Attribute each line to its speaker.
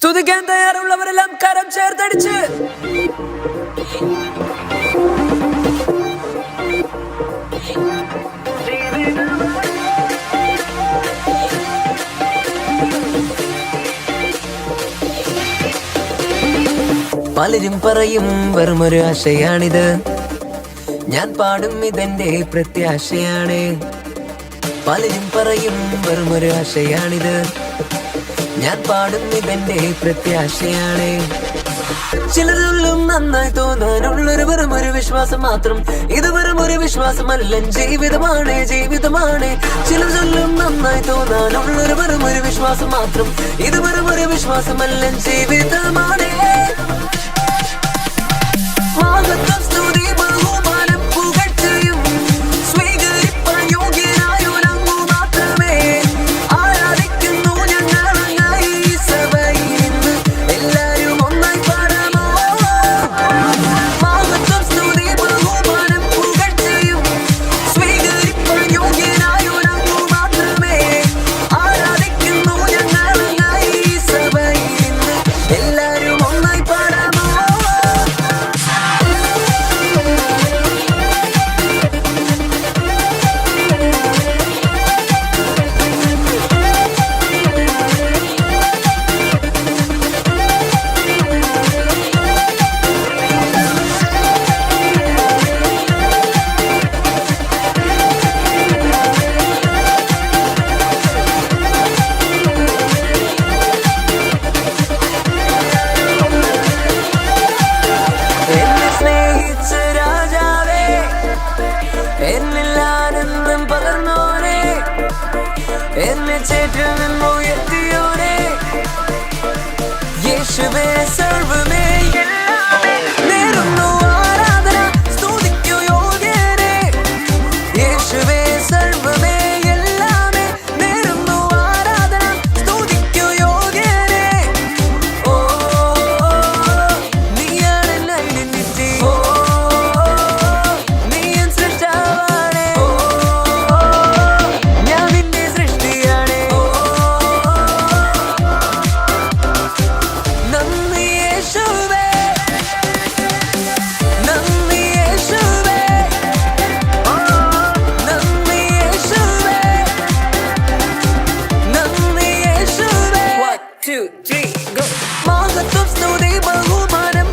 Speaker 1: സ്തുതിക്കാൻ തയ്യാറുള്ളവരെല്ലാം കരം ചേർത്തടിച്ച് പലരും പറയും വെറുമൊരു ആശയാണിത്, ഞാൻ പാടും ഇതെന്റെ പ്രത്യാശയാണ്. പലരും പറയും വെറുമൊരു ആശയാണിത്, ഞാൻ പാടും ഇതെന്റെ പ്രത്യാശയാണ്. ചിലതൊന്നും നന്നായി തോന്നാനുള്ളൊരു വെറുമൊരു വിശ്വാസം മാത്രം, ഇത് വെറുമൊരു വിശ്വാസമല്ല, ജീവിതമാണ് ജീവിതമാണ്. ചിലതൊന്നും നന്നായി തോന്നാനുള്ളൊരു വെറുമൊരു വിശ്വാസം മാത്രം, ഇത് വെറുമൊരു വിശ്വാസമല്ല, ജീവിതമാണ്. മഹത്വം സ്തുതി ബഹുമാനം പുകഴ്ചയും സ്വീകരിപ്പാൻ യോഗ്യനായൊരങ്ങു മാത്രമേ. ആരാധിക്കുന്നു ഞങ്ങളങ്ങായി ഈ സഭയിൽ നിന്ന്, എല്ലാരും ഒന്നായി പാടാമോ. മഹത്വം സ്തുതി ബഹുമാനം പുകഴ്ചയും സ്വീകരിപ്പാൻ യോഗ്യനായൊരങ്ങു മാത്രമേ. ആരാധിക്കുന്നു ഞങ്ങളങ്ങായി ഈ സഭയിൽ നിന്ന്, എല്ലാരും ഒന്നായി പാടാമോ. എന്നെ സ്നേഹിച്ച രാജാവേ, എന്നിൽ ആനന്ദം പകർന്നോനെ, എന്നെ ചേറ്റിൽ നിന്നുയർത്തിയോനെ, യേശുവേ സർവ്വമേ എല്ലാമേ നേരുന്നു ആരാധന, സ്തുതിക്കു യോഗ്യനേ. യേശുവേ സർവ്വമേ എല്ലാമേ നേരുന്നു ആരാധന, സ്തുതിക്കു യോഗ്യനേ. ഓ നീയാണ് നന്ദി, ഓ നീ എൻ സൃഷ്ടാവാണ്, ഓ ഞാൻ നിന്റെ സൃഷ്ടിയാണ്. നന്ദി യേശുവേ, നന്ദി യേശുവേ, ഓ നന്ദി യേശുവേ, നന്ദി യേശുവേ. 1 2 3 go. മഹത്വം സ്തുതി ബഹുമാനം